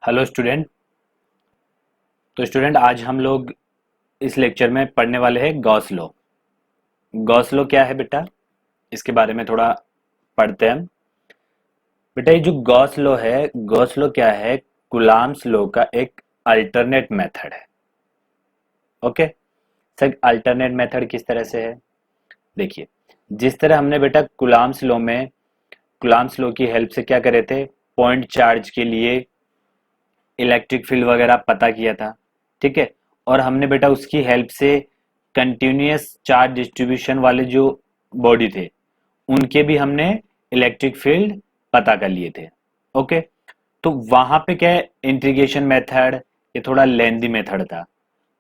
Hello student. तो student आज हम लोग इस लेक्चर में पढ़ने वाले हैं गॉस लॉ। गॉस लॉ क्या है बेटा, इसके बारे में थोड़ा पढ़ते हैं हम। बेटा ये जो गॉस लॉ है, गॉस लॉ क्या है? कुलाम्स लॉ का एक अल्टरनेट मेथड है। ओके सर, अल्टरनेट मेथड किस तरह से है? देखिए, जिस तरह हमने बेटा कुलाम्स लॉ की हेल्प से क्या करे थे, पॉइंट चार्ज के लिए इलेक्ट्रिक फील्ड वगैरह पता किया था। ठीक है, और हमने बेटा उसकी हेल्प से कंटिन्यूअस चार्ज डिस्ट्रीब्यूशन वाले जो बॉडी थे उनके भी हमने इलेक्ट्रिक फील्ड पता कर लिए थे। ओके, तो वहां पे क्या है, इंटीग्रेशन मेथड, ये थोड़ा लेंदी मेथड था।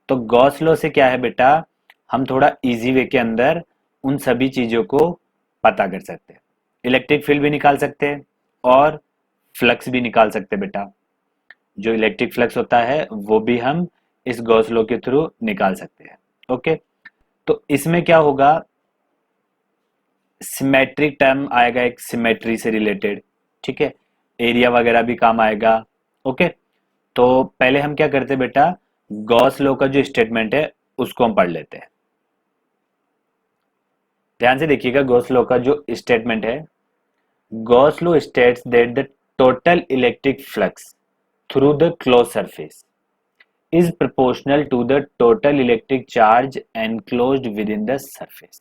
तो गॉस लॉ से क्या है बेटा, हम थोड़ा इजी वे के अंदर उन सभी चीजों को पता कर सकते हैं। इलेक्ट्रिक फील्ड भी निकाल सकते हैं और फ्लक्स भी निकाल सकते हैं बेटा। जो इलेक्ट्रिक फ्लक्स होता है वो भी हम इस गॉस लॉ के थ्रू निकाल सकते हैं। ओके, तो इसमें क्या होगा, सिमेट्रिक टर्म आएगा, एक सिमेट्री से रिलेटेड। ठीक है, एरिया वगैरह भी काम आएगा। ओके, तो पहले हम क्या करते हैं बेटा, गॉस लॉ का जो स्टेटमेंट है उसको हम पढ़ लेते हैं। ध्यान से देखिएगा, गॉस लॉ का जो स्टेटमेंट है, Gauss law states that the total electric flux through the close surface is proportional to the total electric charge enclosed within the surface।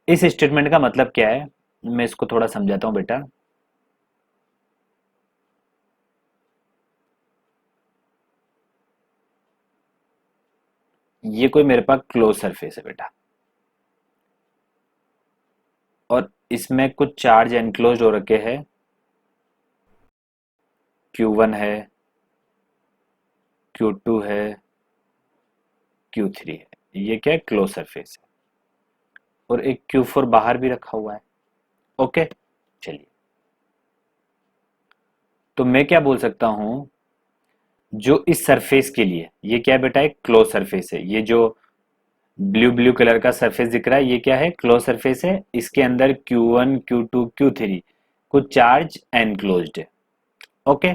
इस स्टेटमेंट का मतलब क्या है, मैं इसको थोड़ा समझाता हूं बेटा। ये कोई मेरे पास क्लोज सरफेस है बेटा, और इसमें कुछ चार्ज एनक्लोज हो रखे हैं। Q1 है, Q2 है, Q3 है। ये क्या है, क्लोज सरफेस है। और एक Q4 बाहर भी रखा हुआ है। ओके, चलिए, तो मैं क्या बोल सकता हूं, जो इस सरफेस के लिए, ये क्या है बेटा, एक क्लोज सरफेस है। ये जो ब्लू ब्लू कलर का सरफेस दिख रहा है, ये क्या है, क्लोज सरफेस है। इसके अंदर Q1 Q2 Q3 कुछ चार्ज एनक्लोज्ड है। ओके,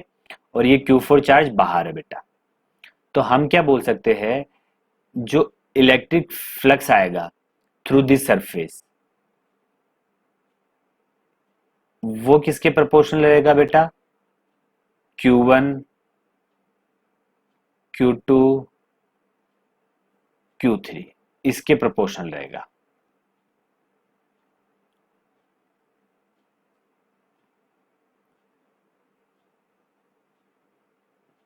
और ये Q4 चार्ज बाहर है बेटा। तो हम क्या बोल सकते हैं, जो इलेक्ट्रिक फ्लक्स आएगा थ्रू दिस सरफेस, वो किसके प्रोपोर्शनल रहेगा बेटा, Q1 Q2 Q3 इसके प्रोपोर्शनल रहेगा।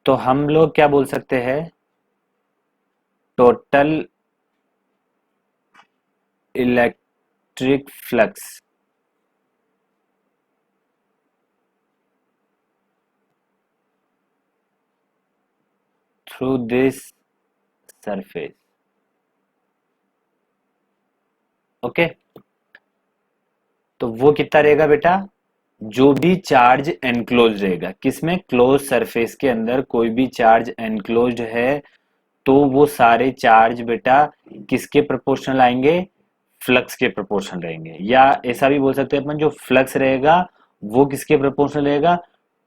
तो हम लोग क्या बोल सकते हैं, total electric flux through this surface. Okay, तो वो कितना रहेगा बेटा, जो भी चार्ज एनक्लोज रहेगा, किसमें, क्लोज सरफेस के अंदर कोई भी चार्ज एनक्लोज्ड है, तो वो सारे चार्ज बेटा किसके प्रोपोर्शनल आएंगे, फ्लक्स के प्रोपोर्शनल रहेंगे। या ऐसा भी बोल सकते हैं अपन, जो फ्लक्स रहेगा वो किसके प्रोपोर्शनल रहेगा,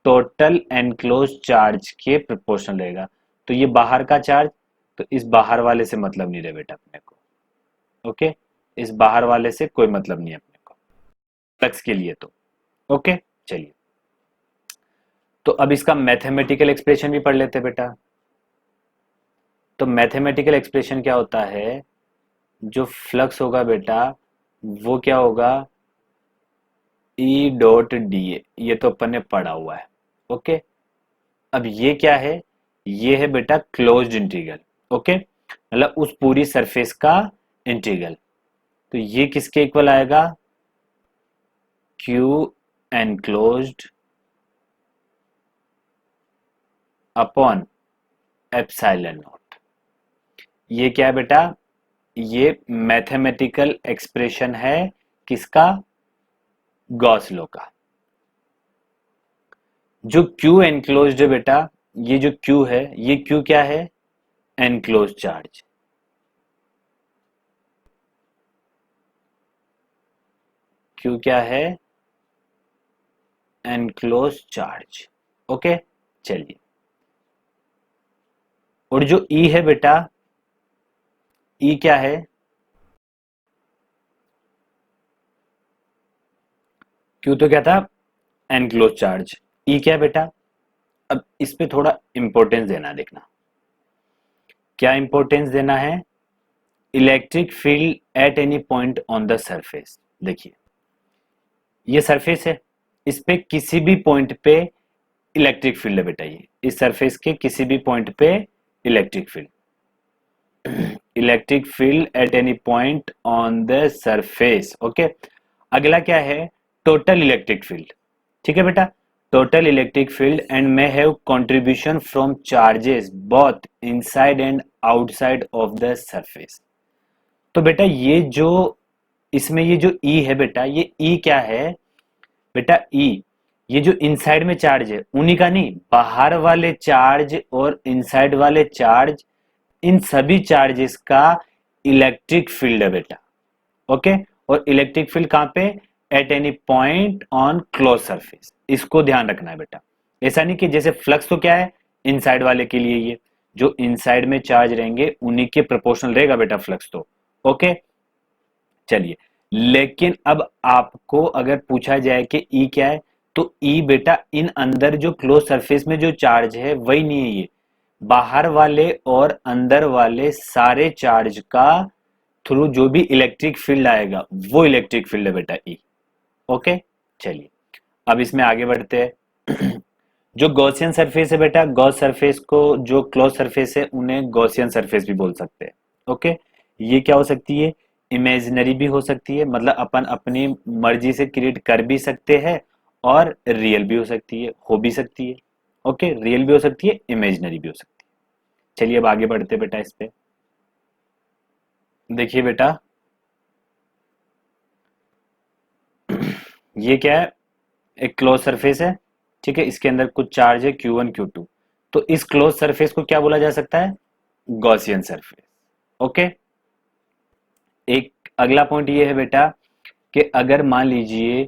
टोटल एनक्लोज चार्ज के प्रोपोर्शनल रहेगा। तो ये बाहर का चार्ज, तो इस बाहर वाले से मतलब नहीं रहे बेटा अपने को। ओके, इस बाहर वाले से कोई मतलब नहीं है अपने को फ्लक्स के लिए। तो ओके, चलिए, तो अब इसका मैथमेटिकल एक्सप्रेशन भी पढ़ लेते हैं बेटा। तो मैथमेटिकल एक्सप्रेशन क्या होता है, जो फ्लक्स होगा बेटा वो क्या होगा, E.dA। ये तो अपन ने पढ़ा हुआ है। ओके, अब ये क्या है, ये है बेटा क्लोज्ड इंटीग्रल। ओके, मतलब उस पूरी सरफेस का इंटीग्रल। तो ये किसके इक्वल आएगा, Q enclosed upon epsilon naught. ये क्या है बेटा, ये मैथमेटिकल एक्सप्रेशन है किसका, गॉस लॉ का। जो Q एनक्लोज्ड है बेटा, ये जो Q है, ये Q क्या है, एनक्लोज चार्ज। Q क्या है, एनक्लोज चार्ज। ओके, चलिए, और जो ई है बेटा, ई क्या है? क्यू तो क्या था? Enclose charge. ई क्या है बेटा? अब इस पे थोड़ा इंपॉर्टेंस देना, देखना क्या इंपॉर्टेंस देना है। Electric field at any point on the surface. देखिए, ये सरफेस है, इस पे किसी भी पॉइंट पे इलेक्ट्रिक फील्ड है बेटा। ये इस सरफेस के किसी भी पॉइंट पे electric field, electric field at any point on the surface. Okay, अगला क्या है? Total electric field. ठीक है बेटा, total electric field and may have contribution from charges both inside and outside of the surface. तो बेटा ये जो, इसमें ये जो ई है बेटा, ये ई क्या है बेटा? ई, ये जो इनसाइड में चार्ज है उन्हीं का नहीं, बाहर वाले चार्ज और इनसाइड वाले चार्ज, इन सभी चार्जेस का इलेक्ट्रिक फील्ड है बेटा। ओके, और इलेक्ट्रिक फील्ड कहां पे? At any point on close surface. इसको ध्यान रखना है बेटा। ऐसा नहीं कि जैसे फ्लक्स तो क्या है? इनसाइड वाले के लिए, ये जो इनसाइड में चार्ज रहेंगे उन्हीं के प्रोपोर्शनल रहेगा बेटा फ्लक्स तो। ओके, चलिए, लेकिन अब आपको अगर पूछा जाए कि ई क्या है, तो ई बेटा इन अंदर जो क्लोज सरफेस में जो चार्ज है वही नहीं है, ये बाहर वाले और अंदर वाले सारे चार्ज का थ्रू जो भी इलेक्ट्रिक फील्ड आएगा वो इलेक्ट्रिक फील्ड है बेटा ई। ओके, चलिए अब इसमें आगे बढ़ते हैं। जो गॉसियन सरफेस है बेटा, गॉस सरफेस को, जो क्लोज सरफेस है उन्हें गॉसियन सरफेस भी बोल सकते हैं। ओके, ये क्या हो सकती है? इमेजिनरी भी हो सकती है, मतलब अपन अपनी मर्जी से क्रिएट कर भी सकते हैं, और रियल भी हो सकती है, हो भी सकती है। ओके, रियल भी हो सकती है, इमेजिनरी भी हो सकती है। चलिए अब आगे बढ़ते हैं बेटा इस पे। देखिए बेटा, ये क्या है? एक क्लोज सरफेस है, ठीक है, इसके अंदर कुछ चार्ज है Q1 Q2। तो इस क्लोज सरफेस को क्या बोला जा सकता है? Gaussian surface. ओके, एक अगला पॉइंट ये है बेटा कि अगर मान लीजिए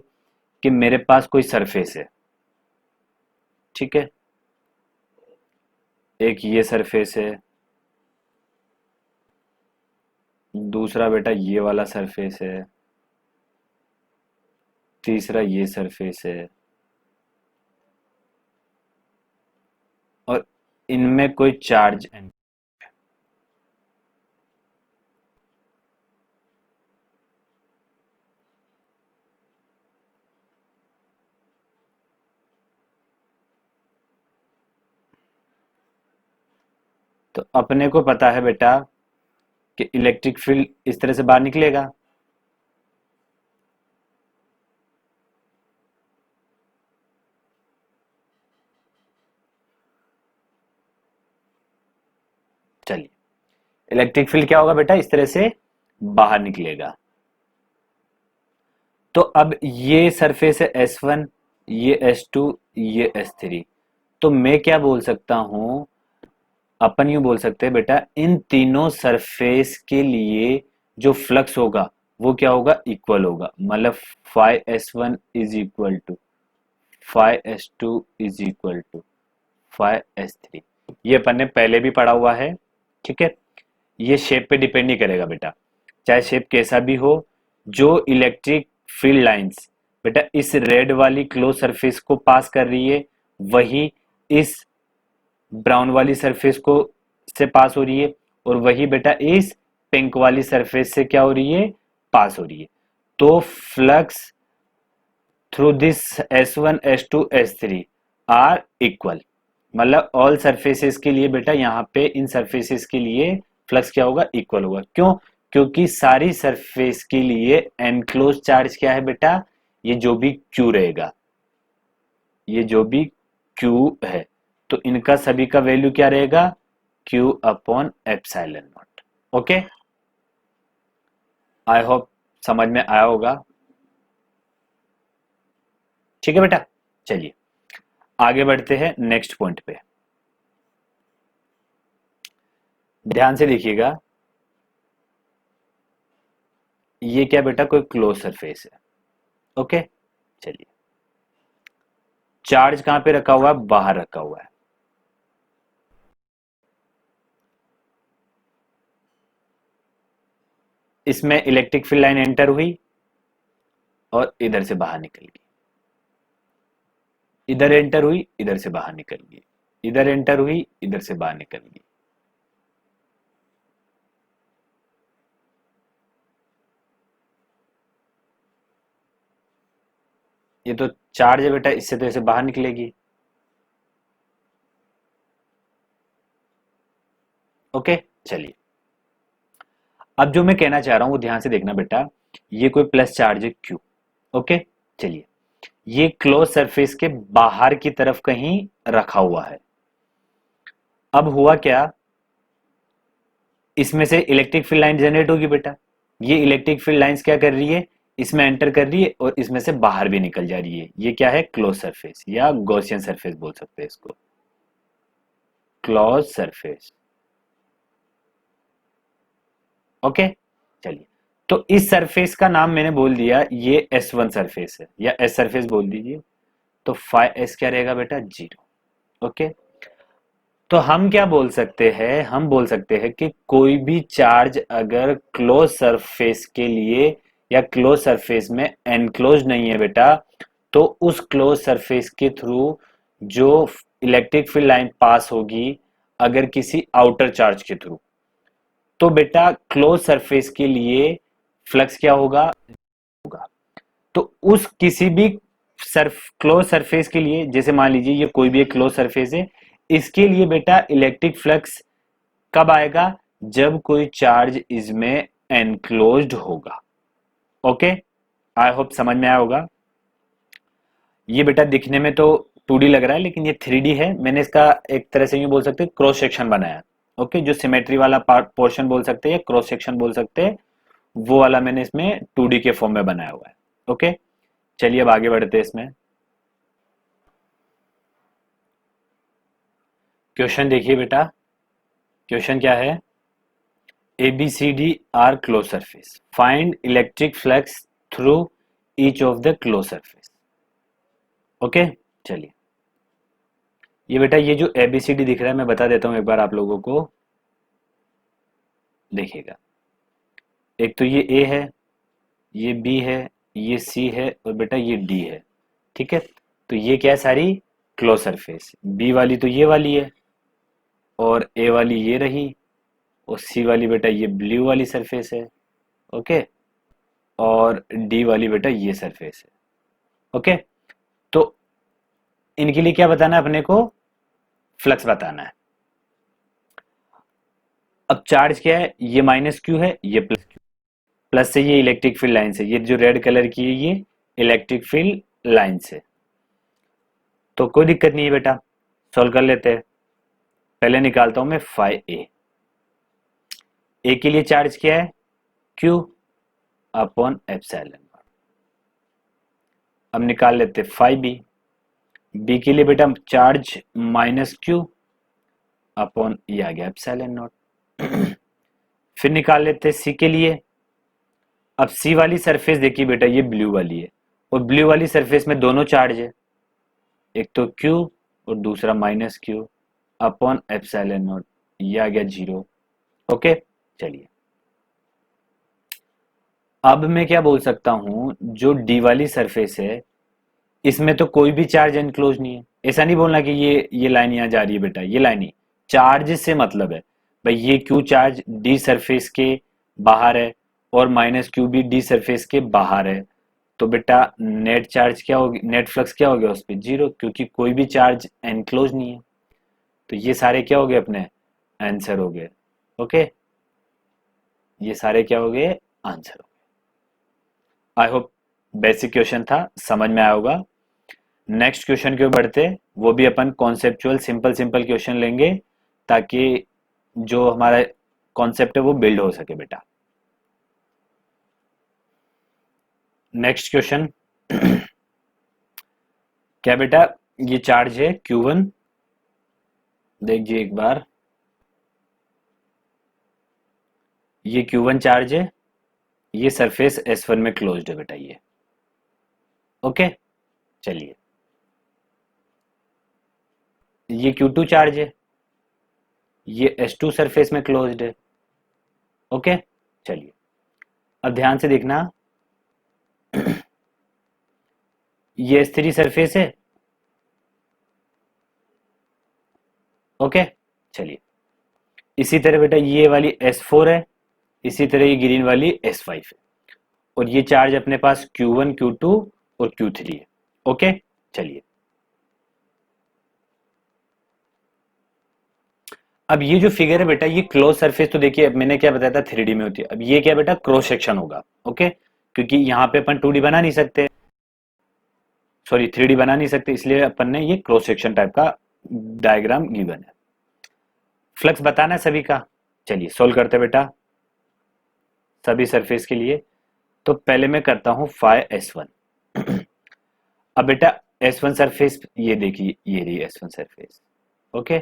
कि मेरे पास कोई सरफेस है, ठीक है, एक ये सरफेस है, दूसरा बेटा ये वाला सरफेस है, तीसरा ये सरफेस है, और इनमें कोई चार्ज, तो अपने को पता है बेटा कि इलेक्ट्रिक फील्ड इस तरह से बाहर निकलेगा। चलिए, इलेक्ट्रिक फील्ड क्या होगा बेटा? इस तरह से बाहर निकलेगा। तो अब ये सरफेस है S1, ये S2, ये S3। तो मैं क्या बोल सकता हूं, अपन यूं बोल सकते हैं बेटा, इन तीनों सरफेस के लिए जो फ्लक्स होगा वो क्या होगा? इक्वल होगा। मतलब five S1 is equal to five S2 is equal to five S3। ये अपन ने पहले भी पढ़ा हुआ है, ठीक है। ये शेप पे डिपेंड नहीं करेगा बेटा, चाहे शेप कैसा भी हो। जो इलेक्ट्रिक फील्ड लाइंस बेटा इस रेड वाली क्लोज सरफेस को पास कर रही है, वही इस ब्राउन वाली सरफेस को से पास हो रही है, और वही बेटा इस पिंक वाली सरफेस से क्या हो रही है? पास हो रही है। तो flux through this S1 S2 S3 are equal. मतलब ऑल सरफेसेस के लिए बेटा, यहाँ पे इन सरफेसेस के लिए फ्लक्स क्या होगा? इक्वल होगा। क्यों? क्योंकि सारी सरफेस के लिए एनक्लोज चार्ज क्या है बेटा? ये जो भी Q रहेगा, ये जो भी Q है, तो इनका सभी का वैल्यू क्या रहेगा? Q upon epsilon naught. Okay, I hope समझ में आया होगा। ठीक है बेटा, चलिए आगे बढ़ते हैं नेक्स्ट पॉइंट पे। ध्यान से देखिएगा, ये क्या बेटा? कोई क्लोज सरफेस है। ओके, चलिए, चार्ज कहां पे रखा हुआ है? बाहर रखा हुआ है। इसमें इलेक्ट्रिक फील्ड लाइन एंटर हुई और इधर से बाहर निकल गई, इधर एंटर हुई, इधर से बाहर निकल गई, इधर एंटर हुई, इधर से बाहर निकल गई। ये तो चार्ज है बेटा, इससे तो ऐसे बाहर निकलेगी। ओके, चलिए अब जो मैं कहना चाह रहा हूं वो ध्यान से देखना बेटा। ये कोई प्लस चार्ज है क्यू। ओके, चलिए ये क्लोज सरफेस के बाहर की तरफ कहीं रखा हुआ है। अब हुआ क्या, इसमें से इलेक्ट्रिक फील्ड लाइन जनरेट होगी बेटा। ये इलेक्ट्रिक फील्ड लाइंस क्या कर रही है, इसमें एंटर कर रही है और इसमें से बाहर भी निकल जा रही है। ये क्या है, क्लोज सरफेस या गॉसियन सरफेस बोल सकते हैं इसको, क्लोज सरफेस। ओके, चलिए तो इस सरफेस का नाम मैंने बोल दिया, ये S1 सरफेस है या S सरफेस बोल दीजिए। तो फाइ एस क्या रहेगा बेटा, 0। ओके, तो हम क्या बोल सकते हैं, हम बोल सकते हैं कि कोई भी चार्ज अगर क्लोज सरफेस के लिए या क्लोज सरफेस में एनक्लोज नहीं है बेटा, तो उस क्लोज सरफेस के थ्रू जो इलेक्ट्रिक फील्ड लाइन पास होगी अगर किसी आउटर चार्ज के थ्रू, तो बेटा क्लोज सरफेस के लिए फ्लक्स क्या होगा, होगा। तो उस किसी भी क्लोज सरफेस के लिए, जैसे मान लीजिए ये कोई भी एक क्लोज सरफेस है, इसके लिए बेटा इलेक्ट्रिक फ्लक्स कब आएगा, जब कोई चार्ज इसमें एनक्लोज्ड होगा। ओके, आई होप समझ में आया होगा। ये बेटा दिखने में तो 2D लग रहा है लेकिन ये 3D है। मैंने इसका एक तरह से यूं बोल सकते हैं क्रॉस सेक्शन बनाया। ओके, जो सिमेट्री वाला पार्ट पोर्शन बोल सकते हैं, क्रॉस सेक्शन बोल सकते हैं, वो वाला मैंने इसमें 2D के फॉर्म में बनाया हुआ है। ओके, चलिए अब आगे बढ़ते हैं इसमें। क्वेश्चन देखिए बेटा, क्वेश्चन क्या है, ABCD are close surface, find electric flux through each of the close surface. Okay, चलिए ये बेटा ये जो ABCD दिख रहा है मैं बता देता हूं एक बार आप लोगों को, देखिएगा। एक तो ये A है, ये B है, ये C है और बेटा ये D है। ठीक है, तो ये क्या है, सारी क्लोज सरफेस। B वाली तो ये वाली है और A वाली ये रही और C वाली बेटा ये ब्लू वाली सरफेस है। ओके, और D वाली बेटा ये सरफेस है। ओके, तो इनके लिए क्या बताना है अपने को, फ्लक्स बताना है। अब चार्ज क्या है, ये माइनस क्यू है, ये प्लस क्यू, प्लस से ये इलेक्ट्रिक फील्ड लाइन से, ये जो रेड कलर की है ये इलेक्ट्रिक फील्ड लाइन से। तो कोई दिक्कत नहीं है बेटा, सॉल्व कर लेते हैं। पहले निकालता हूं मैं फाइ ए के लिए चार्ज क्या है, क्यू अपॉन एप्सिलॉन। अब निकाल लेते फाइ बी के लिए बेटा चार्ज माइनस क्यू अपॉन ये आ गया एप्सिलॉन नॉट। फिर निकाल लेते सी के लिए। अब सी वाली सरफेस देखिए बेटा ये ब्लू वाली है और ब्लू वाली सरफेस में दोनों चार्ज है, एक तो क्यू और दूसरा minus Q upon epsilon naught, ये आ गया 0। ओके, चलिए अब मैं क्या बोल सकता हूं, जो डी वाली सरफेस है इसमें तो कोई भी चार्ज एनक्लोज नहीं है। ऐसा नहीं बोलना कि ये लाइन यहां जा रही है बेटा, ये लाइन ही चार्ज से मतलब है भाई, ये क्यू चार्ज डी सरफेस के बाहर है और माइनस क्यू भी डी सरफेस के बाहर है। तो बेटा नेट चार्ज क्या होगी, नेट फ्लक्स क्या हो गया उस पर, 0, क्योंकि कोई भी चार्ज एनक्लोज नहीं है। तो ये सारे क्या हो गए अपने आंसर हो गए। ओके, ये सारे क्या हो गए, आंसर हो गए। आई होप बेसिक क्वेश्चन था, समझ में आया होगा। नेक्स्ट क्वेश्चन की ओर बढ़ते, वो भी अपन कॉन्सेप्चुअल सिंपल सिंपल क्वेश्चन लेंगे ताकि जो हमारा कॉन्सेप्ट है वो बिल्ड हो सके बेटा। नेक्स्ट क्वेश्चन क्या बेटा, ये चार्ज है Q1, देखिए एक बार, ये Q1 चार्ज है, ये सरफेस S1 में क्लोज्ड है बेटा ये। ओके, चलिए ये Q2 चार्ज है, ये S2 सरफेस में क्लोज्ड है। ओके, चलिए अब ध्यान से देखना, ये S3 सरफेस है। ओके, चलिए इसी तरह बेटा ये वाली S4 है, इसी तरह ये ग्रीन वाली S5 है, और ये चार्ज अपने पास Q1 Q2 और Q3 है। ओके, चलिए अब ये जो फिगर है बेटा, ये क्लोज सरफेस तो देखिए अब मैंने क्या बताया था 3D में होती है। अब ये क्या बेटा, क्रॉस सेक्शन होगा। ओके, क्योंकि यहाँ पे अपन 2D बना नहीं सकते, सॉरी 3D बना नहीं सकते, इसलिए अपन ने ये क्रॉस सेक्शन टाइप का डायग्राम गिवन है। फ्लक्स बताना है सभी का, चलिए सोल्व करते हैं बेटा सभी सरफेस के लिए। तो पहले मैं करता हूं फाई S1। अब बेटा S1 सरफेस ये देखिए, ये रही S1 सरफेस। ओके,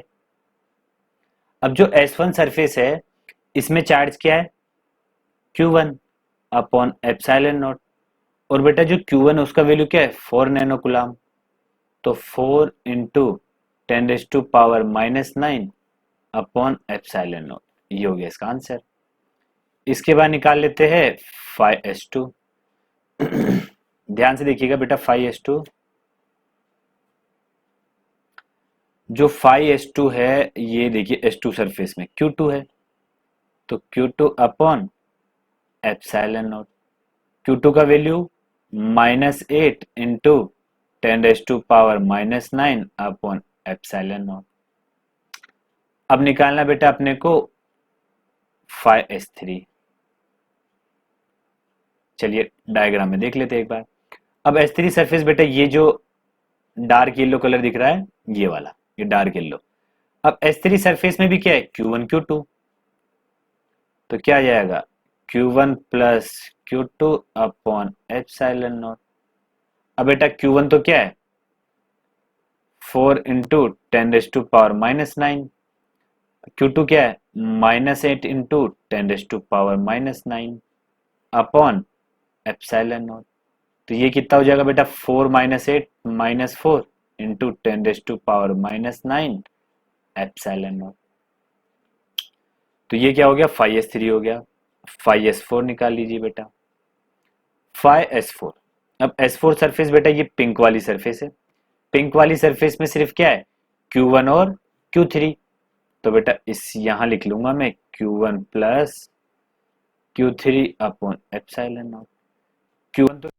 अब जो S1 सरफेस है इसमें चार्ज क्या है, Q1 अपॉन एप्सिलॉन नॉट। और बेटा जो Q1 है उसका वैल्यू क्या है, 4 नैनो कूलम। तो 4 इंटू 10⁻⁻⁹ अपॉन एप्सिलॉन नॉट, ये हो गया इसका आंसर। इसके बाद निकाल लेते हैं फाई S2। ध्यान से देखिएगा बेटा फाई S2, जो फाई S2 है ये देखिए S2 सरफेस में Q2 है, तो Q2 upon epsilon not. Q2 का value -8 into 10⁻⁻⁹ upon epsilon not. अब निकालना बेटा अपने को फाई S3। चलिए डायग्राम में देख लेते हैं एक बार। अब S3 सरफेस बेटा ये जो डार्क येलो कलर दिख रहा है ये वाला, ये डार्क येलो। अब S3 सरफेस में भी क्या है, Q1 Q2, तो क्या आ जाएगा Q1 plus Q2 upon epsilon not. अब बेटा Q1 तो क्या है 4 इंटू 10⁻⁻⁹, Q2 क्या है -8 इंटू 10⁻⁻⁹ अपॉन एप्सिलॉन नॉट। तो ये कितना हो जाएगा बेटा 4 - 8 -4 इंटू 10⁻⁻⁹ एप्सिलॉन नॉट। तो ये क्या हो गया फाई S3 हो गया। फाई S4 निकाल लीजिए बेटा, फाई S4। अब S4 सरफेस बेटा ये पिंक वाली सरफेस है, पिंक वाली सरफेस में सिर्फ क्या है Q1 और Q3, तो बेटा इस यहां लिख लूंगा मैं Q1 plus Q3 upon epsilon not. Q1 तो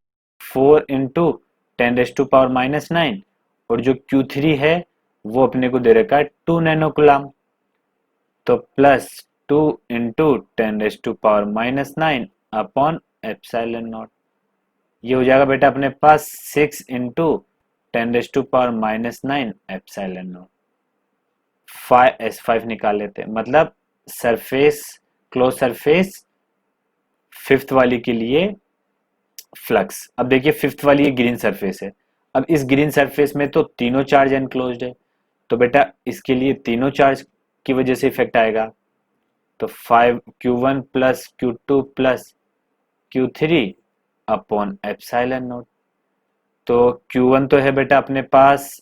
4 इंटू 10⁻⁻⁹, और जो Q3 है वो अपने को दे रखा है 2 नैनो कूलम, तो plus 2 into 10⁻⁻⁹ upon epsilon naught. ये हो जाएगा बेटा अपने पास 6 into 10⁻⁻⁹ epsilon naught. Phi S5 निकाल लेते हैं, मतलब सरफेस क्लोज सरफेस फिफ्थ वाली के लिए फ्लक्स। अब देखिए फिफ्थ वाली ये ग्रीन सरफेस है, अब इस ग्रीन सरफेस में तो तीनों चार्ज एनक्लोज्ड है, तो बेटा इसके लिए तीनों चार्ज की वजह से इफेक्ट आएगा। तो 5 Q1 plus Q2 plus Q3 upon epsilon not. तो Q1 तो है बेटा अपने पास,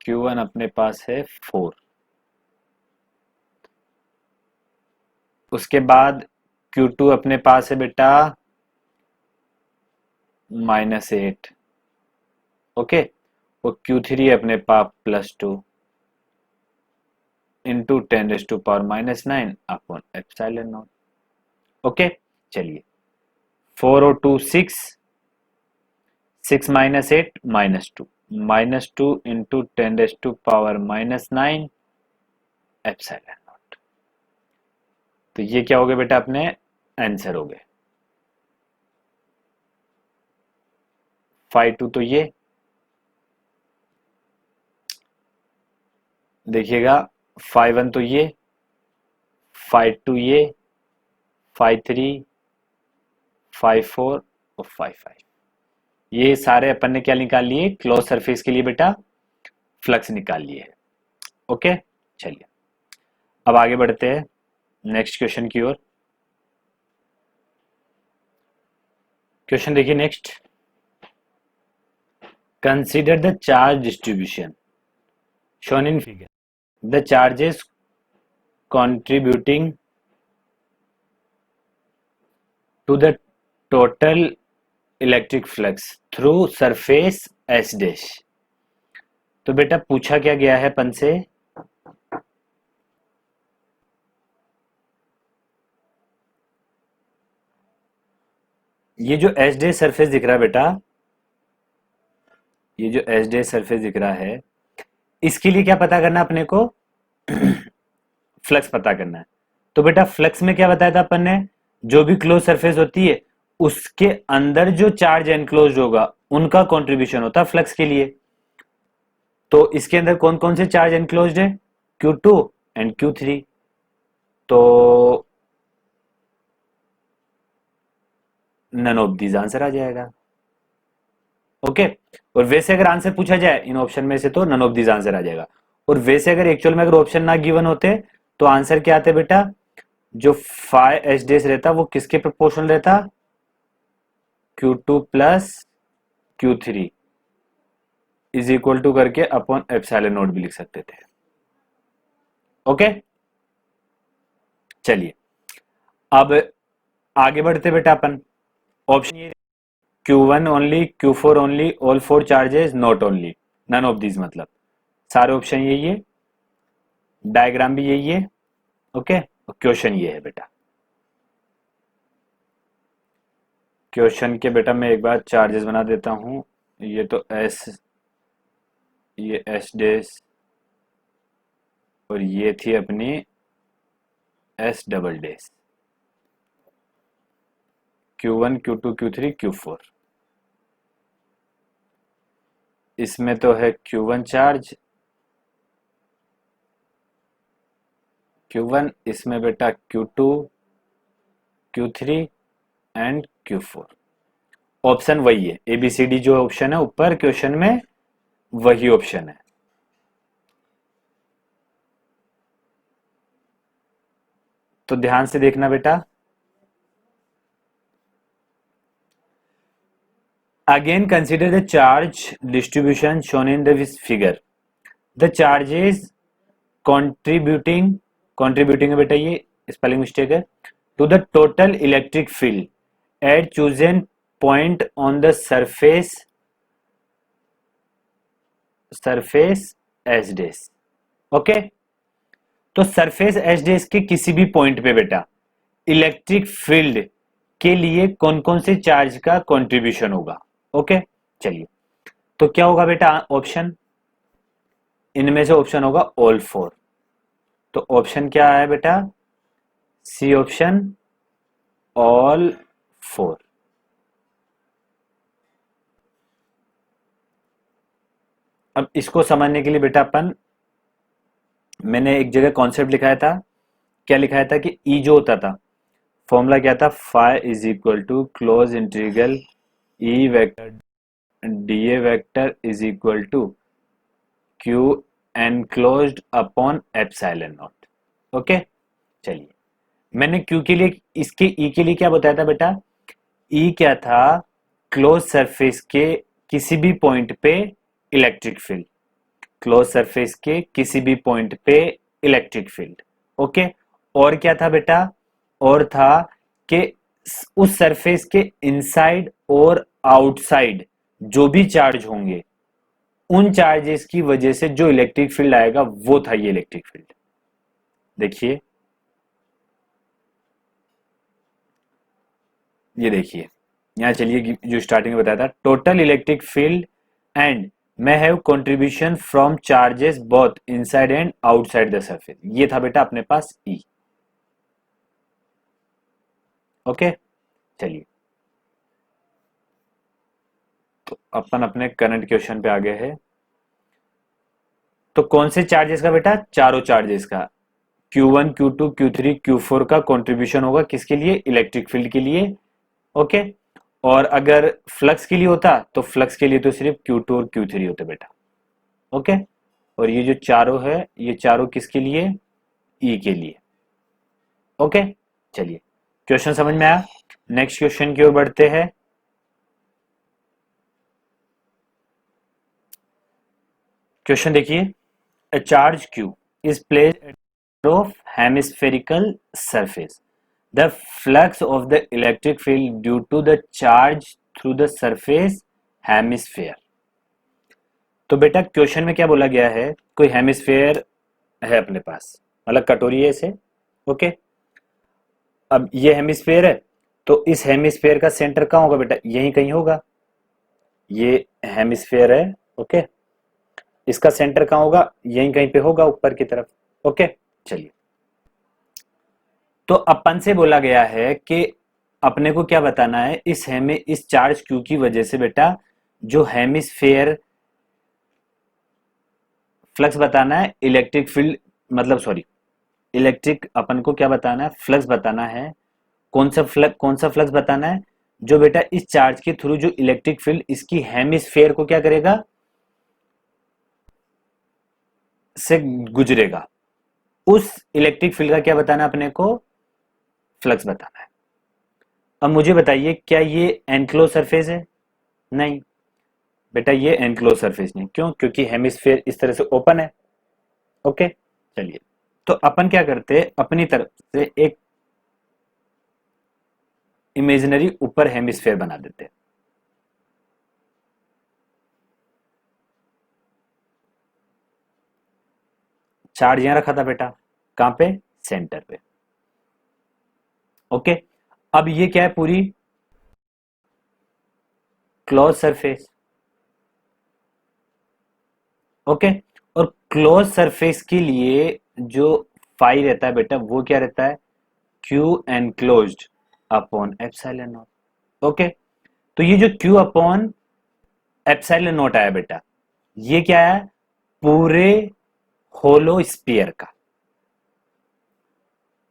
Q1 अपने पास है 4, उसके बाद Q2 अपने पास है बेटा -8। ओके, और Q3 अपने पास +2 into 10⁻⁻⁹ upon epsilon naught. Okay, चलिए 4 और 2 6, 6 - 8 -2, -2 इंटू 10⁻⁻⁹ एप्सिलॉन नॉट। तो ये क्या हो गया बेटा अपने आंसर हो गए। 5 2 तो ये देखिएगा, 5 1 तो ये, 5 2 ये, 5 3, 5 4 और 5 5, ये सारे अपन ने क्या निकाल लिए, क्लोज सरफेस के लिए बेटा फ्लक्स निकाल लिए है। ओके, चलिए अब आगे बढ़ते हैं नेक्स्ट क्वेश्चन की ओर। क्वेश्चन देखिए next, consider the charge distribution shown in figure, the charges contributing to the total electric flux through surface S dash. तो बेटा पूछा क्या गया है अपन से, ये जो एस डैश सरफेस दिख रहा है बेटा, ये जो एस डैश सरफेस दिख रहा है, इसके लिए क्या पता करना है अपने को, फ्लक्स पता करना है। तो बेटा फ्लक्स में क्या बताया था अपन ने, जो भी क्लोज सरफेस होती है उसके अंदर जो चार्ज एनक्लोज होगा उनका कंट्रीब्यूशन होता है फ्लक्स के लिए। तो इसके अंदर कौन कौन से चार्ज एनक्लोज्ड है, Q2 एंड Q3। तो नन ऑफ दीज आंसर आ जाएगा। ओके, और वैसे अगर आंसर पूछा जाए इन ऑप्शन में से तो नन ऑफ दीज आंसर आ जाएगा। और वैसे अगर एक्चुअल में अगर ऑप्शन ना गिवन होते तो आंसर क्या आते बेटा, जो फाइव एच डेज रहता वो किसके प्रोपोर्शनल रहता, Q2 plus Q3 is equal to करके अपॉन एप्सिलॉन नॉट भी लिख सकते थे। ओके, चलिए अब आगे बढ़ते बेटा अपन। ऑप्शन ये Q1 only, Q4 only, all four charges not only, none of these, मतलब सारे ऑप्शन यही है, डायग्राम भी यही है। ओके, क्वेश्चन ये है बेटा, क्वेश्चन के बेटा मैं एक बार चार्जेस बना देता हूं। ये तो एस, ये एस डेस, और ये थी अपनी S double dash, Q1 Q2 Q3 Q4। इसमें तो है Q1 चार्ज, Q1, इसमें बेटा Q2 Q3 and Q4। Option वही है, ABCD जो ऑप्शन है ऊपर क्वेश्चन में वही ऑप्शन है। तो ध्यान से देखना बेटा, again consider the charge distribution shown in the figure, the charges contributing, contributing है बेटा, ये स्पेलिंग मिस्टेक है, to the total electric field at chosen point on the surface, surface S dash. Okay, तो सरफेस एस डेस के किसी भी point पे बेटा इलेक्ट्रिक फील्ड के लिए कौन कौन से चार्ज का कंट्रीब्यूशन होगा। ओके, चलिए तो क्या होगा बेटा ऑप्शन, इनमें से ऑप्शन होगा ऑल फोर। तो ऑप्शन क्या है बेटा, सी ऑप्शन, ऑल फोर। अब इसको समझने के लिए बेटा अपन, मैंने एक जगह कॉन्सेप्ट लिखाया था, क्या लिखाया था कि ई जो होता था, फॉर्मूला क्या था, phi is equal to close integral E vector DA vector is equal to Q enclosed upon epsilon naught. Okay, चलिए मैंने क्यू के लिए, इसके ई के लिए क्या बताया था बेटा, ई क्या था, क्लोज सरफेस के किसी भी पॉइंट पे इलेक्ट्रिक फील्ड, क्लोज सरफेस के किसी भी पॉइंट पे इलेक्ट्रिक फील्ड। ओके, और क्या था बेटा, और था कि उस सरफेस के इनसाइड और आउटसाइड जो भी चार्ज होंगे उन चार्जेस की वजह से जो इलेक्ट्रिक फील्ड आएगा वो था ये इलेक्ट्रिक फील्ड। देखिए, ये देखिए यहां, चलिए जो स्टार्टिंग में बताया था, total electric field and may have contribution from charges both inside and outside the surface, ये था बेटा अपने पास E। ओके, चलिए तो अपन अपने करंट क्वेश्चन पे आ गए हैं। तो कौन से चार्जेस का बेटा, चारों चार्जेस का, Q1 Q2 Q3 Q4 का कंट्रीब्यूशन होगा किसके लिए, इलेक्ट्रिक फील्ड के लिए। ओके, और अगर फ्लक्स के लिए होता तो फ्लक्स के लिए तो सिर्फ Q2 और Q3 होते बेटा। ओके, और ये जो चारों है ये चारों किसके लिए, ई के लिए। ओके, चलिए क्वेश्चन समझ में आया, नेक्स्ट क्वेश्चन की ओर बढ़ते हैं। क्वेश्चन देखिए, a charge q is placed at the center of hemispherical surface, the flux of the electric field due to the charge through the surface hemisphere. तो बेटा क्वेश्चन में क्या बोला गया है, कोई हेमिस्फेयर है अपने पास, मतलब कटोरी है इसे, ओके। अब ये हेमिस्फेयर है, तो इस हेमिस्फेयर का सेंटर कहाँ होगा बेटा, यहीं कहीं होगा। ये हेमिस्फेयर है, ओके, इसका सेंटर कहाँ होगा, यहीं कहीं पे होगा ऊपर की तरफ, ओके। चलिए, तो अपन से बोला गया है कि अपने को क्या बताना है, इस चार्ज क्यू की वजह से बेटा जो हेमिस्फेयर फ्लक्स बताना है, इलेक्ट्रिक फील्ड, मतलब सॉरी, इलेक्ट्रिक अपन को क्या बताना है, फ्लक्स बताना है। कौन सा फ्लक्स बताना है, जो बेटा इस चार्ज के थ्रू जो इलेक्ट्रिक फील्ड इसकी हेमिस्फेयर को क्या करेगा, से गुजरेगा, उस इलेक्ट्रिक फील्ड का क्या बताना है अपने को, फ्लक्स बताना है। अब मुझे बताइए क्या ये एनक्लोज सरफेस है, नहीं बेटा ये एनक्लोज सरफेस नहीं, क्यों, क्योंकि हेमिस्फेयर इस तरह से ओपन है, ओके। चलिए, तो अपन क्या करते हैं, अपनी तरफ से एक इमेजिनरी ऊपर हेमिस्फेयर बना देते हैं। चार्ज यहां रखा था बेटा, कहां पे, सेंटर पे, ओके। अब ये क्या है, पूरी क्लोज सरफेस, ओके। और क्लोज सरफेस के लिए जो फाई रहता है बेटा, वो क्या रहता है, Q enclosed upon epsilon naught, okay. तो ये जो क्यू अपॉन एप्सिलॉन नॉट आया बेटा, ये क्या है, पूरे होलो स्फीयर का।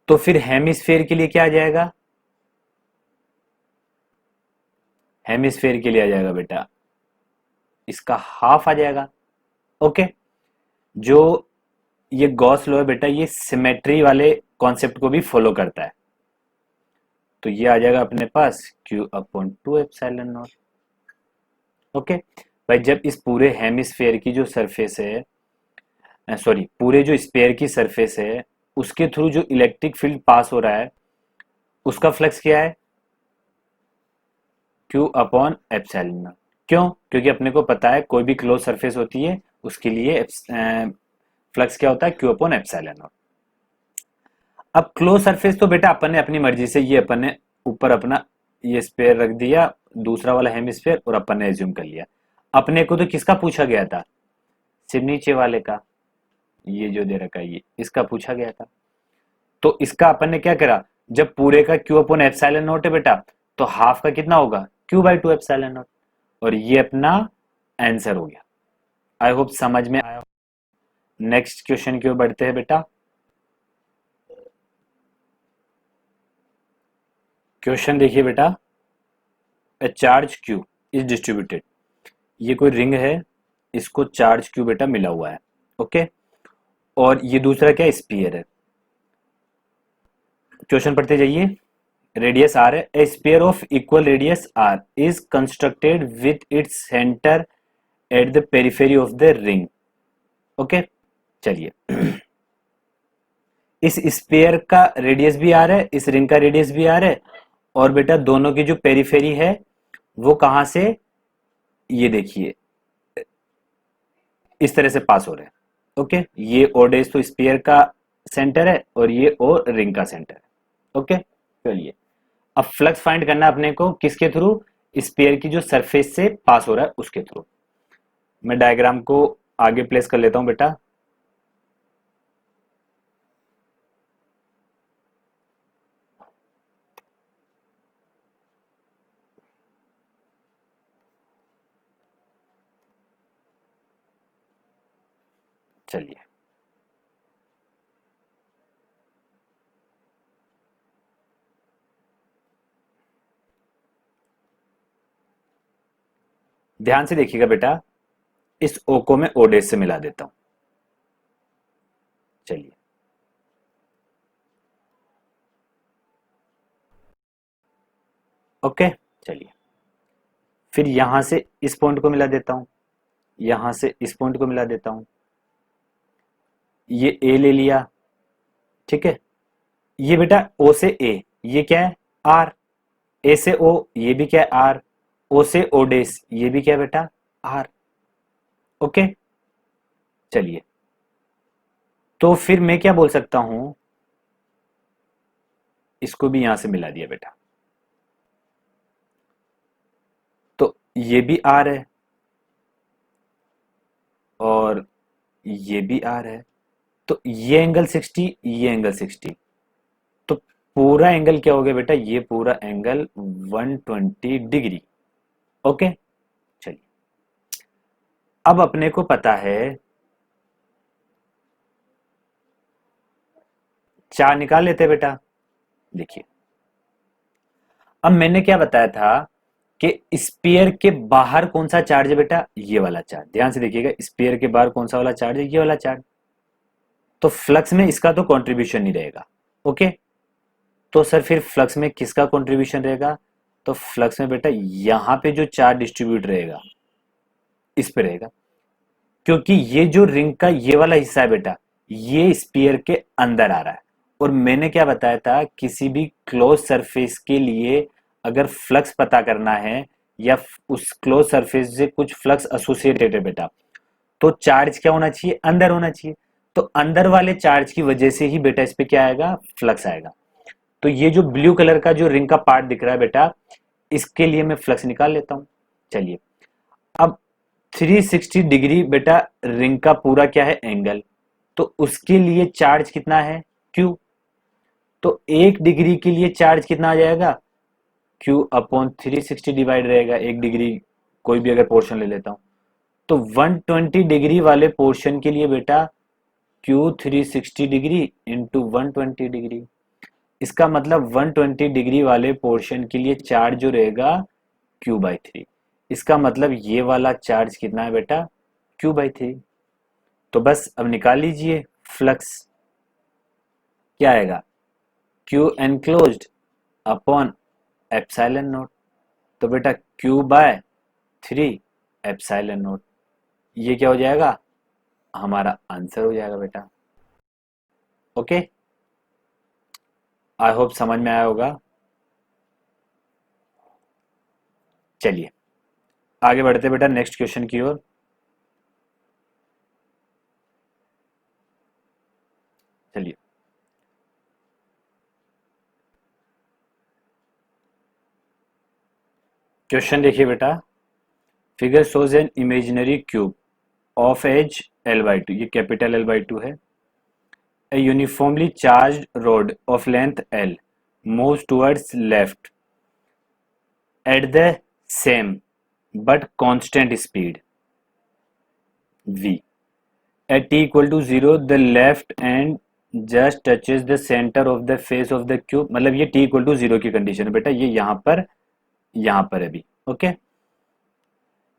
तो फिर हेमिस्फेयर के लिए क्या आ जाएगा, हेमिस्फेयर के लिए आ जाएगा बेटा इसका हाफ आ जाएगा, ओके। जो ये गॉस लॉ है बेटा, ये सिमेट्री वाले कॉन्सेप्ट को भी फॉलो करता है। तो ये आ जाएगा अपने पास q upon two epsilon naught, okay. भाई जब इस पूरे हेमिस्फेयर की जो सरफेस है, सॉरी पूरे जो स्फेयर की सरफेस है, उसके थ्रू जो इलेक्ट्रिक फील्ड पास हो रहा है, उसका फ्लक्स क्या है, क्यू अपॉन एप्सिलॉन नॉट। क्यों, क्योंकि अपने को पता है कोई भी क्लोज सरफेस होती है उसके लिए फ्लक्स क्या होता है, क्यू अपॉन एप्सिलॉन नॉट। अब क्लोज सरफेस तो बेटा अपन ने अपनी मर्जी से, ये अपन ने ऊपर अपना ये स्पेयर रख दिया, दूसरा वाला हेमिस्फेयर, और अपन ने एज्यूम कर लिया। अपने को तो किसका पूछा गया था, सिर्फ नीचे वाले का, ये जो दे रखा है ये इसका पूछा गया था। तो इसका अपन ने क्या करा, जब पूरे का क्यू अपॉन एप्सिलॉन नॉट है बेटा, तो हाफ का कितना होगा, Q by two epsilon not, और ये अपना आंसर हो गया। आई होप समझ में आया। नेक्स्ट क्वेश्चन की ओर बढ़ते हैं बेटा। क्वेश्चन देखिए बेटा, ए चार्ज क्यू इज डिस्ट्रीब्यूटेड, ये कोई रिंग है, इसको चार्ज क्यू बेटा मिला हुआ है, ओके। और ये दूसरा क्या, स्पीयर है। क्वेश्चन पढ़ते जाइए, रेडियस आर है, a sphere of equal radius r is constructed with its centre at the periphery of the ring, okay. चलिए, इस स्पेयर का रेडियस भी आर है, इस रिंग का रेडियस भी आर है, और बेटा दोनों की जो पेरिफेरी है वो कहां से, ये देखिए इस तरह से पास हो रहे हैं, ओके। ये ओ डेज तो स्पेयर का सेंटर है, और ये ओ रिंग का सेंटर है, ओके। चलिए, अब फ्लक्स फाइंड करना है अपने को किसके थ्रू, स्पेयर की जो सरफेस से पास हो रहा है उसके थ्रू। मैं डायग्राम को आगे प्लेस कर लेता हूं बेटा। चलिए, ध्यान से देखिएगा बेटा, इस ओ को मैं ओ डेज से मिला देता हूं। चलिए, ओके। चलिए, फिर यहां से इस पॉइंट को मिला देता हूं, यहां से इस पॉइंट को मिला देता हूं, ये ए ले लिया, ठीक है। ये बेटा ओ से ए, ये क्या है, आर। ए से ओ, ये भी क्या है, आर। ओ से ओडेस, ये भी क्या है बेटा, आर। ओके, चलिए, तो फिर मैं क्या बोल सकता हूं, इसको भी यहां से मिला दिया बेटा, तो ये भी आर है और ये भी आर है, तो ये एंगल 60, ये एंगल 60, तो पूरा एंगल क्या हो गया बेटा, ये पूरा एंगल 120 डिग्री। ओके, चलिए, अब अपने को पता है, चार निकाल लेते हैं बेटा। देखिए, अब मैंने क्या बताया था कि स्पीयर के बाहर कौन सा चार्ज है बेटा, ये वाला चार्ज। ध्यान से देखिएगा, स्पीयर के बाहर कौन सा वाला चार्ज है, ये वाला चार्ज। तो फ्लक्स में इसका तो कंट्रीब्यूशन नहीं रहेगा। ओके, तो सर फिर फ्लक्स में किसका कंट्रीब्यूशन रहेगा, तो फ्लक्स में बेटा यहां पे जो चार्ज डिस्ट्रीब्यूट रहेगा, इस पे रहेगा, क्योंकि ये जो रिंग का ये वाला हिस्सा है बेटा, ये स्पीयर के अंदर आ रहा है। और मैंने क्या बताया था, किसी भी क्लोज सरफेस के लिए अगर फ्लक्स पता करना है या उस क्लोज सरफेस से कुछ फ्लक्स एसोसिएटेड है बेटा, तो चार्ज क्या होना चाहिए, अंदर होना चाहिए। तो अंदर वाले चार्ज की वजह से ही बेटा इस पे क्या आएगा, फ्लक्स आएगा। तो ये जो ब्लू कलर का जो रिंग का पार्ट दिख रहा है बेटा, इसके लिए मैं फ्लक्स निकाल लेता हूं। चलिए, अब 360 डिग्री बेटा रिंग का पूरा क्या है, एंगल। तो उसके लिए चार्ज कितना है, क्यू। तो 1 डिग्री के लिए चार्ज कितना आ जाएगा, क्यू अपॉन 360 डिवाइड रहेगा, 1 डिग्री कोई भी अगर पोर्शन ले लेता हूं, तो 120 डिग्री वाले पोर्शन के लिए बेटा क्यू 360 डिग्री इंटू 120 डिग्री। इसका मतलब 120 डिग्री वाले पोर्शन के लिए चार्ज जो रहेगा, Q/3। इसका मतलब ये वाला चार्ज कितना है बेटा, Q/3। तो बस अब निकाल लीजिए फ्लक्स, क्या आएगा, Q enclosed upon epsilon not. तो बेटा Q/3 एप्सिलॉन नॉट, ये क्या हो जाएगा, हमारा आंसर हो जाएगा बेटा। ओके, आई होप समझ में आया होगा। चलिए, आगे बढ़ते बेटा नेक्स्ट क्वेश्चन की ओर। चलिए, क्वेश्चन देखिए बेटा, figure shows an imaginary cube of edge L/2, ये कैपिटल L/2 है। A uniformly charged rod of length L moves towards left at the same but constant speed v. At t equal to 0, the left end just touches the center of the face of the cube। मतलब ये t equal to 0 की condition है बेटा, ये यहाँ पर है अभी। Okay,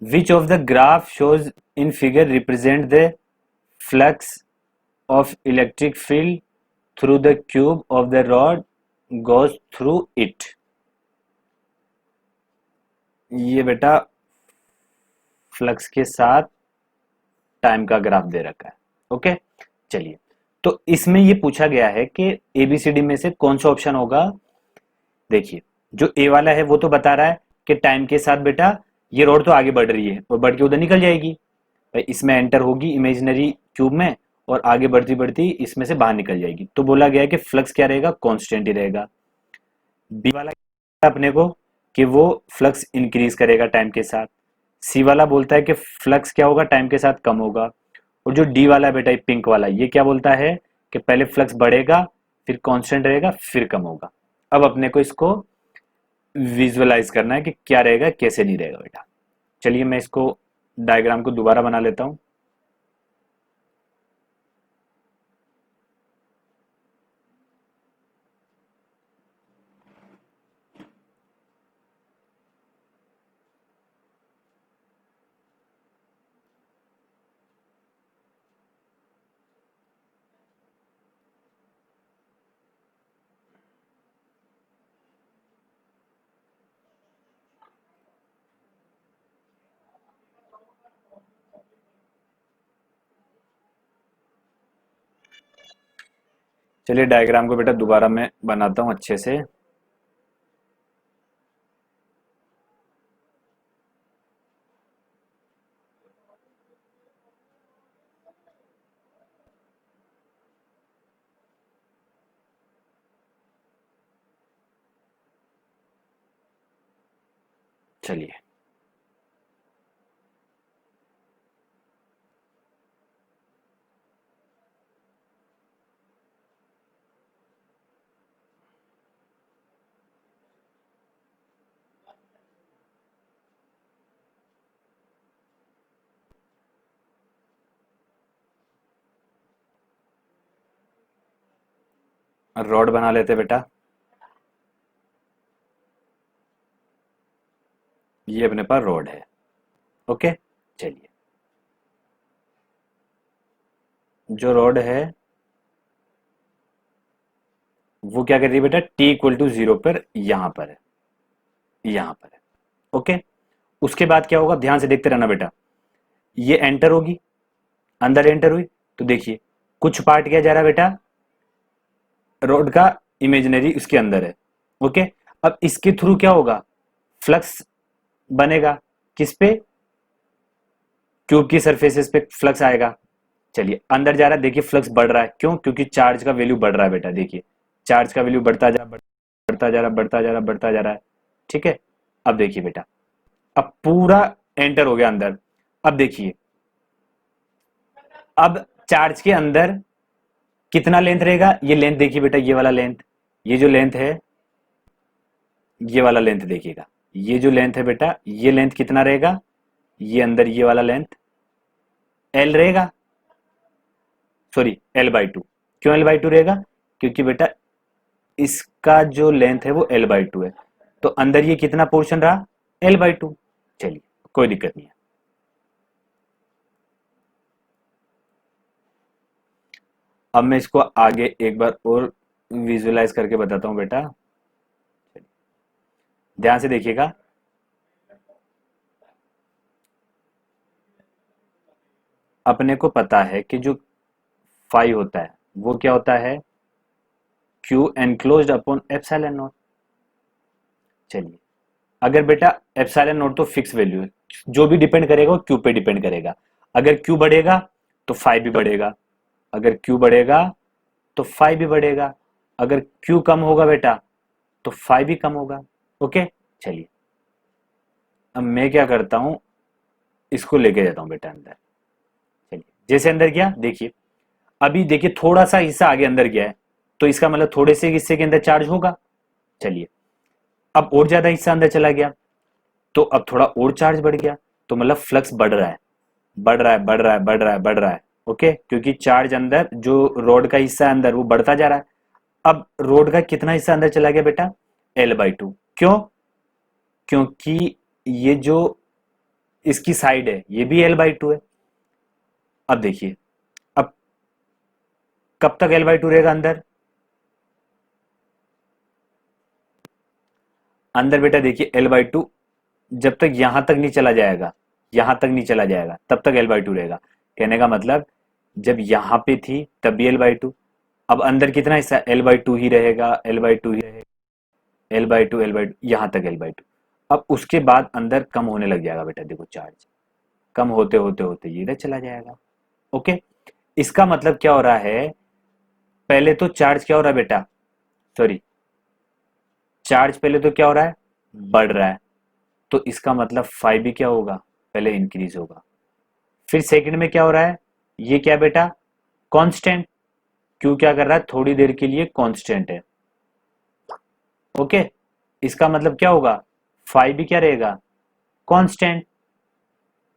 which of the graph shows in figure represent the flux of electric field through the cube of the rod goes through it। ये बेटा फ्लक्स के साथ टाइम का ग्राफ दे रखा है। ओके, चलिए, तो इसमें ये पूछा गया है कि एबीसीडी में से कौन सा ऑप्शन होगा। देखिए, जो ए वाला है वो तो बता रहा है कि टाइम के साथ बेटा ये रोड तो आगे बढ़ रही है और बढ़ के उधर निकल जाएगी, भाई इसमें एंटर होगी इमेजिनरी क्यूब में और आगे बढ़ती बढ़ती इसमें से बाहर निकल जाएगी। तो बोला गया है कि फ्लक्स क्या रहेगा, कांस्टेंट ही रहेगा। बी वाला अपने को कि वो फ्लक्स इंक्रीज करेगा टाइम के साथ। सी वाला बोलता है कि फ्लक्स क्या होगा, टाइम के साथ कम होगा। और जो डी वाला है बेटा, पिंक वाला, ये क्या बोलता है कि पहले फ्लक्स बढ़ेगा, फिर कांस्टेंट रहेगा, फिर कम होगा। अब अपने को इसको विजुअलाइज करना है कि क्या रहेगा, कैसे नहीं रहेगा बेटा। चलिए, मैं इसको डायग्राम को दोबारा बना लेता हूं। चलिए, डायग्राम को बेटा दोबारा मैं बनाता हूं अच्छे से। चलिए, रॉड बना लेते बेटा। ये अपने पास रॉड है। ओके, चलिए, जो रॉड है वो क्या कर रही है बेटा, t इक्वल टू 0 पर यहां पर है, यहां पर है। ओके, उसके बाद क्या होगा, ध्यान से देखते रहना बेटा। ये एंटर होगी, अंदर एंटर हुई, तो देखिए कुछ पार्ट क्या जा रहा है बेटा, रॉड का इमेजिनरी उसके अंदर है। ओके, अब इसके थ्रू क्या होगा, फ्लक्स बनेगा, किस पे, क्यूब की सरफेसेस पे फ्लक्स आएगा। चलिए, अंदर जा रहा है, देखिए फ्लक्स बढ़ रहा है, क्यों, क्योंकि चार्ज का वैल्यू बढ़ रहा है बेटा। देखिए चार्ज का वैल्यू बढ़ता जा रहा, बढ़ता जा रहा, बढ़ता जा रहा, बढ़ता जा रहा है। ठीक है, अब देखिए बेटा, अब पूरा एंटर हो गया अंदर। अब देखिए, अब चार्ज के अंदर कितना लेंथ रहेगा, ये लेंथ देखिए बेटा, ये वाला लेंथ, ये जो लेंथ है, ये वाला लेंथ देखिएगा, ये जो लेंथ है बेटा, ये लेंथ कितना रहेगा, ये अंदर ये वाला लेंथ एल रहेगा, सॉरी एल बाई टू। क्यों एल बाई टू रहेगा, क्योंकि बेटा इसका जो लेंथ है वो एल बाई टू है, तो अंदर ये कितना पोर्शन रहा, एल बाई टू। चलिए, कोई दिक्कत नहीं है। अब मैं इसको आगे एक बार और विजुअलाइज करके बताता हूं बेटा, ध्यान से देखिएगा। अपने को पता है कि जो फाई होता है वो क्या होता है, Q enclosed upon epsilon not. चलिए, अगर बेटा एप्सिलॉन नॉट तो फिक्स वैल्यू है, जो भी डिपेंड करेगा वो क्यू पे डिपेंड करेगा। अगर क्यू बढ़ेगा तो फाई भी बढ़ेगा, अगर क्यू बढ़ेगा तो फाई भी बढ़ेगा, अगर क्यू कम होगा बेटा तो फाई भी कम होगा। ओके, चलिए, अब मैं क्या करता हूं, इसको लेके जाता हूं बेटा अंदर। चलिए, जैसे अंदर गया, देखिए अभी देखिए थोड़ा सा हिस्सा आगे अंदर गया है, तो इसका मतलब थोड़े से हिस्से के अंदर चार्ज होगा। चलिए, अब और ज्यादा हिस्सा अंदर चला गया, तो अब थोड़ा और चार्ज बढ़ गया, तो मतलब फ्लक्स बढ़ रहा है, बढ़ रहा है, बढ़ रहा है, बढ़ रहा है, बढ़ रहा है। ओके, क्योंकि चार्ज अंदर जो रोड का हिस्सा है अंदर वो बढ़ता जा रहा है। अब रोड का कितना हिस्सा अंदर चला गया बेटा, एल बाई टू। क्यों, क्योंकि ये जो इसकी साइड है ये भी एल बाई टू है। अब देखिए, अब कब तक एल बाई टू रहेगा अंदर, अंदर बेटा देखिए एल बाई टू जब तक यहां तक नहीं चला जाएगा, यहां तक नहीं चला जाएगा तब तक एल बाई टू रहेगा। कहने का मतलब जब यहां पे थी तब भी एल बाई टू, अब अंदर कितना हिस्सा, एल बाई टू ही रहेगा, एल बाई टू ही रहेगा, L by two, L by two, यहां तक एल बाई टू। अब उसके बाद अंदर कम होने लग जाएगा बेटा, देखो चार्ज कम होते होते होते ये इधर चला जाएगा। ओके, इसका मतलब क्या हो रहा है, पहले तो चार्ज क्या हो रहा है बेटा, सॉरी, चार्ज पहले तो क्या हो रहा है, बढ़ रहा है, तो इसका मतलब फाइव भी क्या होगा, पहले इंक्रीज होगा। फिर सेकंड में क्या हो रहा है, ये क्या बेटा, कांस्टेंट, क्यू क्या कर रहा है, थोड़ी देर के लिए कांस्टेंट है। ओके, इसका मतलब क्या होगा, फाइव भी क्या रहेगा, कांस्टेंट।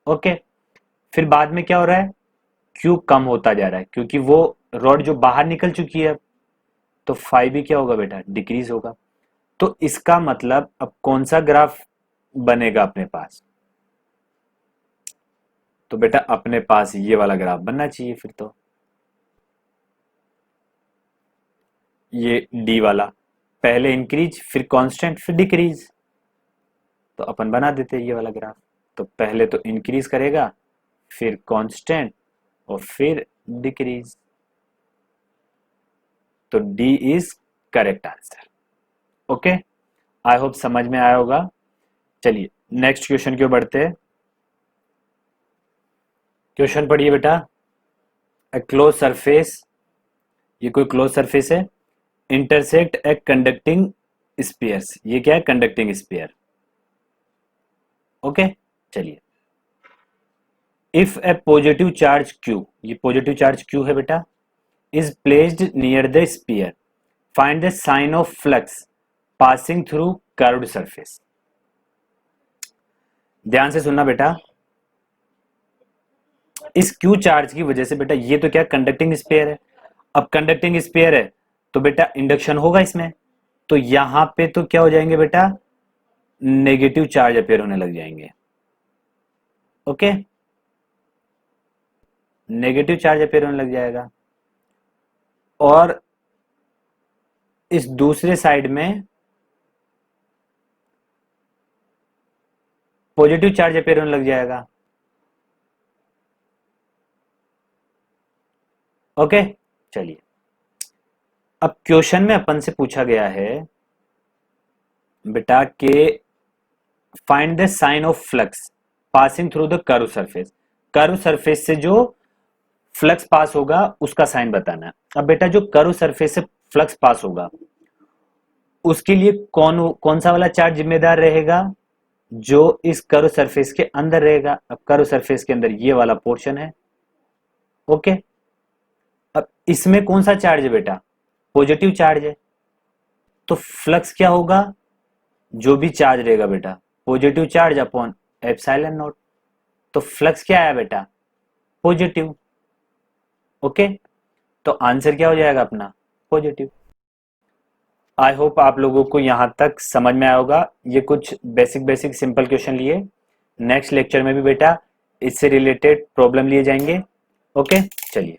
ओके, फिर बाद में क्या हो रहा है, क्यू कम होता जा रहा है, क्योंकि वो रॉड जो बाहर निकल चुकी है, तो फाइव भी क्या होगा बेटा, डिक्रीज होगा। तो इसका मतलब अब कौन सा ग्राफ बनेगा अपने पास, तो बेटा अपने पास ये वाला ग्राफ बनना चाहिए फिर तो, ये डी वाला, पहले इंक्रीज फिर कांस्टेंट फिर डिक्रीज, तो अपन बना देते हैं ये वाला ग्राफ। तो पहले तो इंक्रीज करेगा, फिर कांस्टेंट, और फिर डिक्रीज। तो D is correct answer. Okay, I hope समझ में आया होगा। चलिए नेक्स्ट क्वेश्चन की ओर बढ़ते हैं। क्वेश्चन पढ़िए बेटा, ए क्लोज सरफेस, ये कोई क्लोज सरफेस है, इंटरसेक्ट ए कंडक्टिंग स्पीयर्स, ये क्या है, कंडक्टिंग स्पीयर। ओके, चलिए, if a positive charge Q, ये पॉजिटिव चार्ज Q है बेटा, is placed near the sphere, find the sign of flux passing through curved surface. ध्यान से सुनना बेटा, इस Q चार्ज की वजह से बेटा, ये तो क्या कंडक्टिंग स्फीयर है, अब कंडक्टिंग स्फीयर है तो बेटा इंडक्शन होगा इसमें, तो यहां पे तो क्या हो जाएंगे बेटा, नेगेटिव चार्ज अपेयर होने लग जाएंगे। ओके, नेगेटिव चार्ज अपेयर होने लग जाएगा, और इस दूसरे साइड में पॉजिटिव चार्ज अपेयर होने लग जाएगा। ओके, चलिए, अब क्वेश्चन में अपन से पूछा गया है बेटा के find the sign of flux passing through the curve surface, curve surface से जो फ्लक्स पास होगा उसका साइन बताना है। अब बेटा जो कर्व सरफेस से फ्लक्स पास होगा उसके लिए कौन सा वाला चार्ज जिम्मेदार रहेगा, जो इस कर्व सरफेस के अंदर रहेगा। अब कर्व सरफेस के अंदर ये वाला पोर्शन है। ओके, अब इसमें कौन सा चार्ज है बेटा, पॉजिटिव चार्ज है, तो फ्लक्स क्या होगा, जो भी चार्ज रहेगा बेटा, positive charge upon epsilon not, तो फ्लक्स क्या आया बेटा, पॉजिटिव। ओके, तो आंसर क्या हो जाएगा अपना, पॉजिटिव। आई होप आप लोगों को यहां तक समझ में आया होगा। ये कुछ बेसिक सिंपल क्वेश्चन लिए, नेक्स्ट लेक्चर में भी बेटा इससे रिलेटेड प्रॉब्लम लिए जाएंगे। ओके, चलिए।